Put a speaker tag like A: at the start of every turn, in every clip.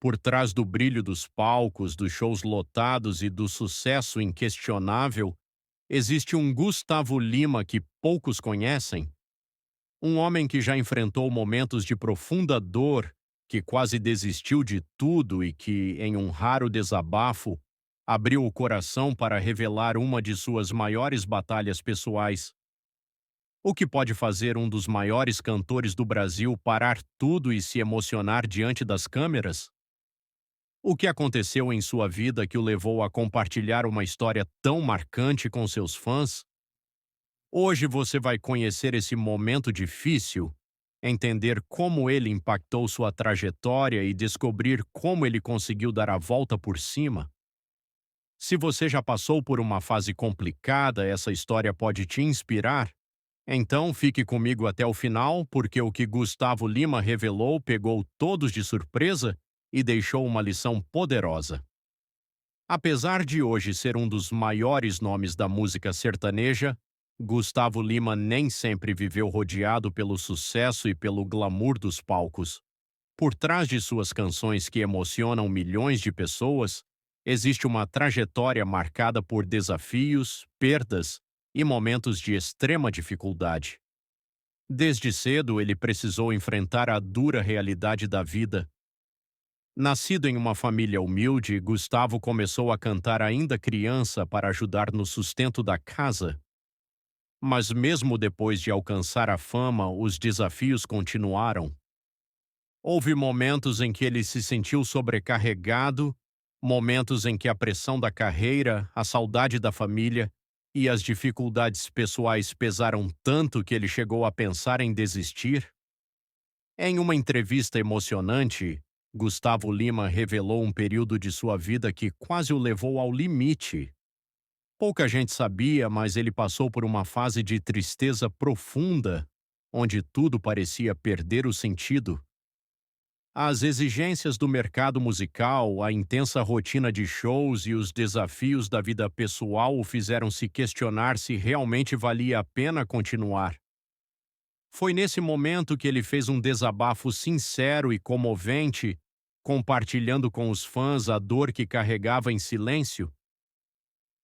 A: Por trás do brilho dos palcos, dos shows lotados e do sucesso inquestionável, existe um Gustavo Lima que poucos conhecem. Um homem que já enfrentou momentos de profunda dor, que quase desistiu de tudo e que, em um raro desabafo, abriu o coração para revelar uma de suas maiores batalhas pessoais. O que pode fazer um dos maiores cantores do Brasil parar tudo e se emocionar diante das câmeras? O que aconteceu em sua vida que o levou a compartilhar uma história tão marcante com seus fãs? Hoje você vai conhecer esse momento difícil, entender como ele impactou sua trajetória e descobrir como ele conseguiu dar a volta por cima. Se você já passou por uma fase complicada, essa história pode te inspirar. Então fique comigo até o final, porque o que Gustavo Lima revelou pegou todos de surpresa e deixou uma lição poderosa. Apesar de hoje ser um dos maiores nomes da música sertaneja, Gustavo Lima nem sempre viveu rodeado pelo sucesso e pelo glamour dos palcos. Por trás de suas canções que emocionam milhões de pessoas, existe uma trajetória marcada por desafios, perdas e momentos de extrema dificuldade. Desde cedo, ele precisou enfrentar a dura realidade da vida. Nascido em uma família humilde, Gustavo começou a cantar ainda criança para ajudar no sustento da casa. Mas mesmo depois de alcançar a fama, os desafios continuaram. Houve momentos em que ele se sentiu sobrecarregado, momentos em que a pressão da carreira, a saudade da família e as dificuldades pessoais pesaram tanto que ele chegou a pensar em desistir. Em uma entrevista emocionante, Gustavo Lima revelou um período de sua vida que quase o levou ao limite. Pouca gente sabia, mas ele passou por uma fase de tristeza profunda, onde tudo parecia perder o sentido. As exigências do mercado musical, a intensa rotina de shows e os desafios da vida pessoal o fizeram se questionar se realmente valia a pena continuar. Foi nesse momento que ele fez um desabafo sincero e comovente, compartilhando com os fãs a dor que carregava em silêncio.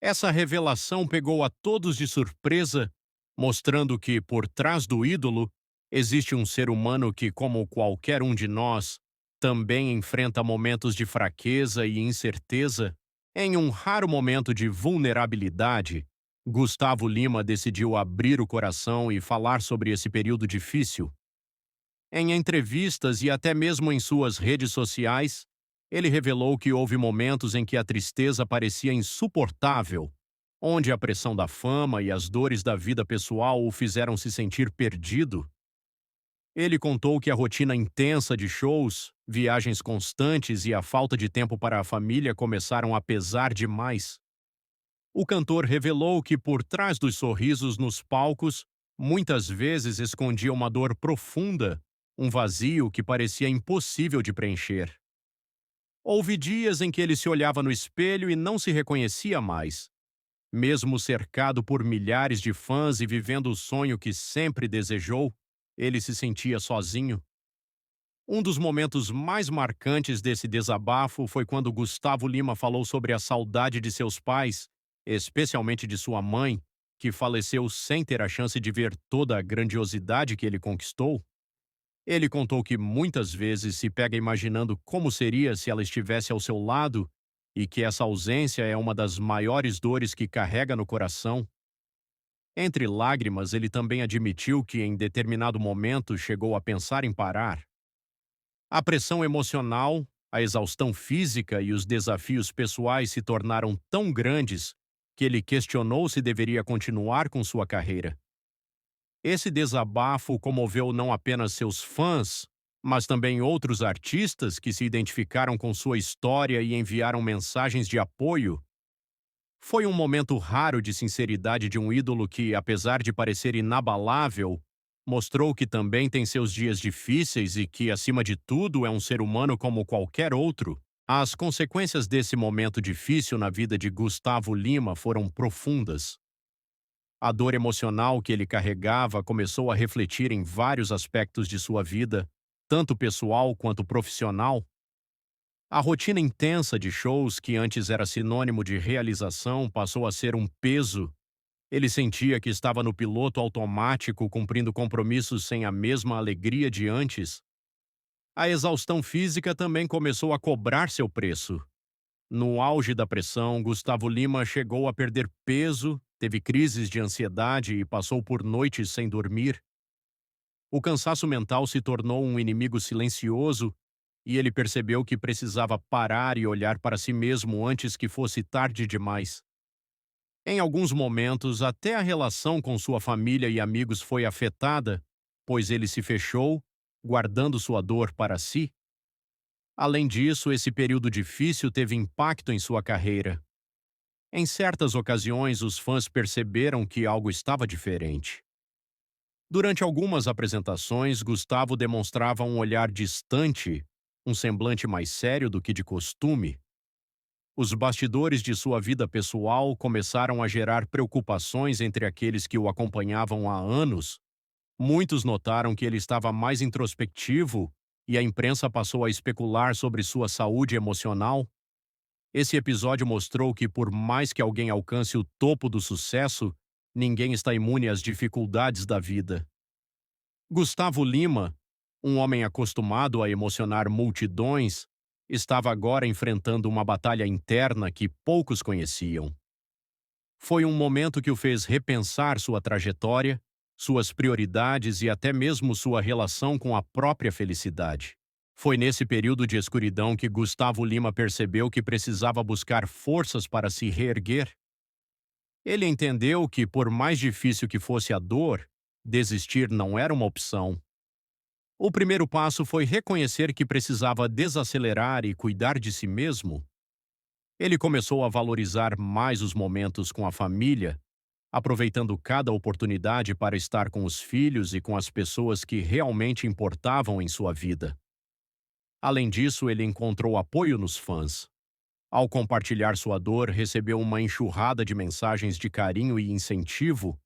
A: Essa revelação pegou a todos de surpresa, mostrando que, por trás do ídolo, existe um ser humano que, como qualquer um de nós, também enfrenta momentos de fraqueza e incerteza. Em um raro momento de vulnerabilidade, Gustavo Lima decidiu abrir o coração e falar sobre esse período difícil. Em entrevistas e até mesmo em suas redes sociais, ele revelou que houve momentos em que a tristeza parecia insuportável, onde a pressão da fama e as dores da vida pessoal o fizeram se sentir perdido. Ele contou que a rotina intensa de shows, viagens constantes e a falta de tempo para a família começaram a pesar demais. O cantor revelou que por trás dos sorrisos nos palcos, muitas vezes escondia uma dor profunda, um vazio que parecia impossível de preencher. Houve dias em que ele se olhava no espelho e não se reconhecia mais. Mesmo cercado por milhares de fãs e vivendo o sonho que sempre desejou, ele se sentia sozinho. Um dos momentos mais marcantes desse desabafo foi quando Gustavo Lima falou sobre a saudade de seus pais, especialmente de sua mãe, que faleceu sem ter a chance de ver toda a grandiosidade que ele conquistou. Ele contou que muitas vezes se pega imaginando como seria se ela estivesse ao seu lado e que essa ausência é uma das maiores dores que carrega no coração. Entre lágrimas, ele também admitiu que em determinado momento chegou a pensar em parar. A pressão emocional, a exaustão física e os desafios pessoais se tornaram tão grandes que ele questionou se deveria continuar com sua carreira. Esse desabafo comoveu não apenas seus fãs, mas também outros artistas que se identificaram com sua história e enviaram mensagens de apoio. Foi um momento raro de sinceridade de um ídolo que, apesar de parecer inabalável, mostrou que também tem seus dias difíceis e que, acima de tudo, é um ser humano como qualquer outro. As consequências desse momento difícil na vida de Gustavo Lima foram profundas. A dor emocional que ele carregava começou a refletir em vários aspectos de sua vida, tanto pessoal quanto profissional. A rotina intensa de shows, que antes era sinônimo de realização, passou a ser um peso. Ele sentia que estava no piloto automático, cumprindo compromissos sem a mesma alegria de antes. A exaustão física também começou a cobrar seu preço. No auge da pressão, Gustavo Lima chegou a perder peso, teve crises de ansiedade e passou por noites sem dormir. O cansaço mental se tornou um inimigo silencioso e ele percebeu que precisava parar e olhar para si mesmo antes que fosse tarde demais. Em alguns momentos, até a relação com sua família e amigos foi afetada, pois ele se fechou, guardando sua dor para si. Além disso, esse período difícil teve impacto em sua carreira. Em certas ocasiões, os fãs perceberam que algo estava diferente. Durante algumas apresentações, Gustavo demonstrava um olhar distante, um semblante mais sério do que de costume. Os bastidores de sua vida pessoal começaram a gerar preocupações entre aqueles que o acompanhavam há anos. Muitos notaram que ele estava mais introspectivo e a imprensa passou a especular sobre sua saúde emocional. Esse episódio mostrou que, por mais que alguém alcance o topo do sucesso, ninguém está imune às dificuldades da vida. Gustavo Lima, um homem acostumado a emocionar multidões, estava agora enfrentando uma batalha interna que poucos conheciam. Foi um momento que o fez repensar sua trajetória, suas prioridades e até mesmo sua relação com a própria felicidade. Foi nesse período de escuridão que Gustavo Lima percebeu que precisava buscar forças para se reerguer. Ele entendeu que, por mais difícil que fosse a dor, desistir não era uma opção. O primeiro passo foi reconhecer que precisava desacelerar e cuidar de si mesmo. Ele começou a valorizar mais os momentos com a família, aproveitando cada oportunidade para estar com os filhos e com as pessoas que realmente importavam em sua vida. Além disso, ele encontrou apoio nos fãs. Ao compartilhar sua dor, recebeu uma enxurrada de mensagens de carinho e incentivo.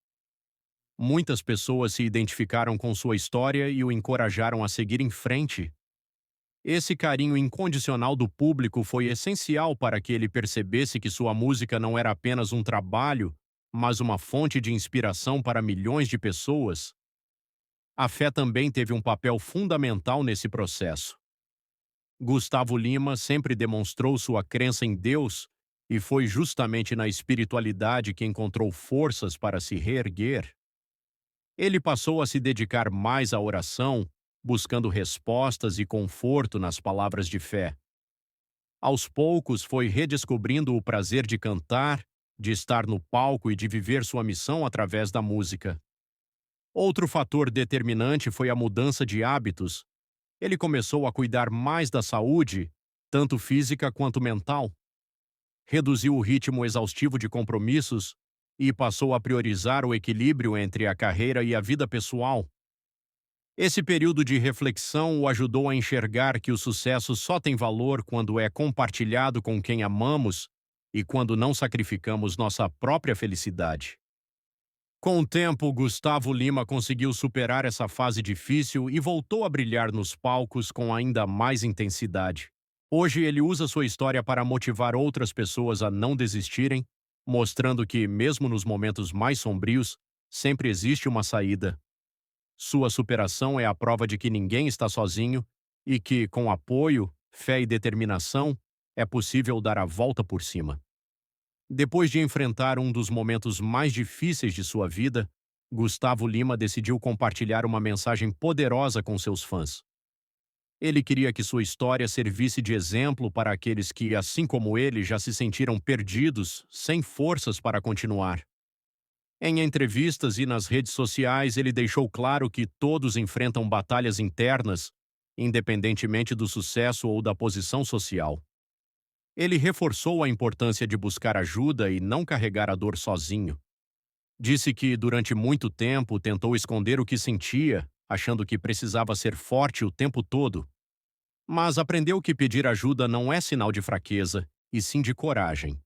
A: Muitas pessoas se identificaram com sua história e o encorajaram a seguir em frente. Esse carinho incondicional do público foi essencial para que ele percebesse que sua música não era apenas um trabalho, mas uma fonte de inspiração para milhões de pessoas. A fé também teve um papel fundamental nesse processo. Gustavo Lima sempre demonstrou sua crença em Deus e foi justamente na espiritualidade que encontrou forças para se reerguer. Ele passou a se dedicar mais à oração, buscando respostas e conforto nas palavras de fé. Aos poucos, foi redescobrindo o prazer de cantar, de estar no palco e de viver sua missão através da música. Outro fator determinante foi a mudança de hábitos. Ele começou a cuidar mais da saúde, tanto física quanto mental. Reduziu o ritmo exaustivo de compromissos e passou a priorizar o equilíbrio entre a carreira e a vida pessoal. Esse período de reflexão o ajudou a enxergar que o sucesso só tem valor quando é compartilhado com quem amamos e quando não sacrificamos nossa própria felicidade. Com o tempo, Gustavo Lima conseguiu superar essa fase difícil e voltou a brilhar nos palcos com ainda mais intensidade. Hoje ele usa sua história para motivar outras pessoas a não desistirem, mostrando que, mesmo nos momentos mais sombrios, sempre existe uma saída. Sua superação é a prova de que ninguém está sozinho e que, com apoio, fé e determinação, é possível dar a volta por cima. Depois de enfrentar um dos momentos mais difíceis de sua vida, Gustavo Lima decidiu compartilhar uma mensagem poderosa com seus fãs. Ele queria que sua história servisse de exemplo para aqueles que, assim como ele, já se sentiram perdidos, sem forças para continuar. Em entrevistas e nas redes sociais, ele deixou claro que todos enfrentam batalhas internas, independentemente do sucesso ou da posição social. Ele reforçou a importância de buscar ajuda e não carregar a dor sozinho. Disse que, durante muito tempo, tentou esconder o que sentia, achando que precisava ser forte o tempo todo. Mas aprendeu que pedir ajuda não é sinal de fraqueza, e sim de coragem.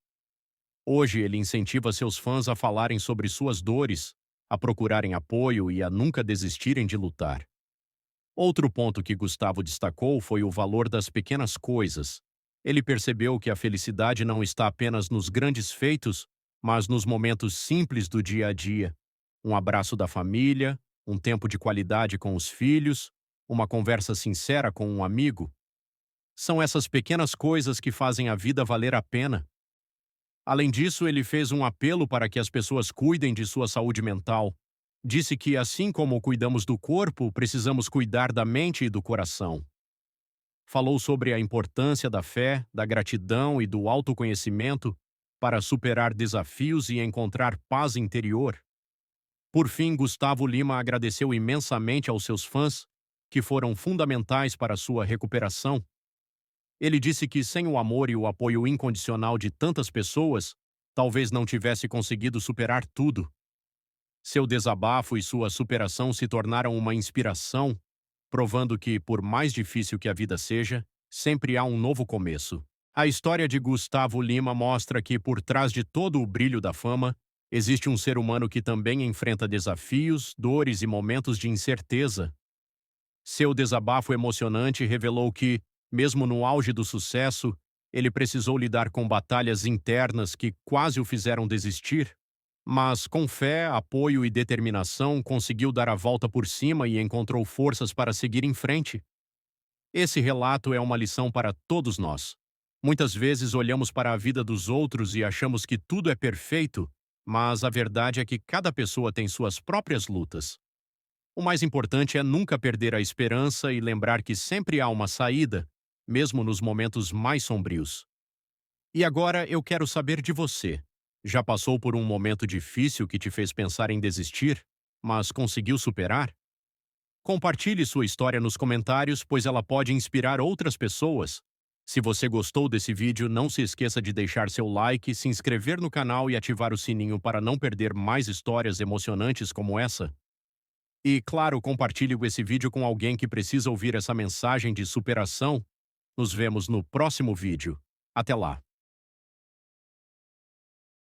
A: Hoje ele incentiva seus fãs a falarem sobre suas dores, a procurarem apoio e a nunca desistirem de lutar. Outro ponto que Gustavo destacou foi o valor das pequenas coisas. Ele percebeu que a felicidade não está apenas nos grandes feitos, mas nos momentos simples do dia a dia. Um abraço da família, um tempo de qualidade com os filhos, uma conversa sincera com um amigo. São essas pequenas coisas que fazem a vida valer a pena. Além disso, ele fez um apelo para que as pessoas cuidem de sua saúde mental. Disse que, assim como cuidamos do corpo, precisamos cuidar da mente e do coração. Falou sobre a importância da fé, da gratidão e do autoconhecimento para superar desafios e encontrar paz interior. Por fim, Gustavo Lima agradeceu imensamente aos seus fãs, que foram fundamentais para sua recuperação. Ele disse que sem o amor e o apoio incondicional de tantas pessoas, talvez não tivesse conseguido superar tudo. Seu desabafo e sua superação se tornaram uma inspiração, provando que, por mais difícil que a vida seja, sempre há um novo começo. A história de Gustavo Lima mostra que, por trás de todo o brilho da fama, existe um ser humano que também enfrenta desafios, dores e momentos de incerteza. Seu desabafo emocionante revelou que, mesmo no auge do sucesso, ele precisou lidar com batalhas internas que quase o fizeram desistir. Mas, com fé, apoio e determinação, conseguiu dar a volta por cima e encontrou forças para seguir em frente. Esse relato é uma lição para todos nós. Muitas vezes olhamos para a vida dos outros e achamos que tudo é perfeito, mas a verdade é que cada pessoa tem suas próprias lutas. O mais importante é nunca perder a esperança e lembrar que sempre há uma saída, mesmo nos momentos mais sombrios. E agora eu quero saber de você. Já passou por um momento difícil que te fez pensar em desistir, mas conseguiu superar? Compartilhe sua história nos comentários, pois ela pode inspirar outras pessoas. Se você gostou desse vídeo, não se esqueça de deixar seu like, se inscrever no canal e ativar o sininho para não perder mais histórias emocionantes como essa. E, claro, compartilhe esse vídeo com alguém que precisa ouvir essa mensagem de superação. Nos vemos no próximo vídeo. Até lá!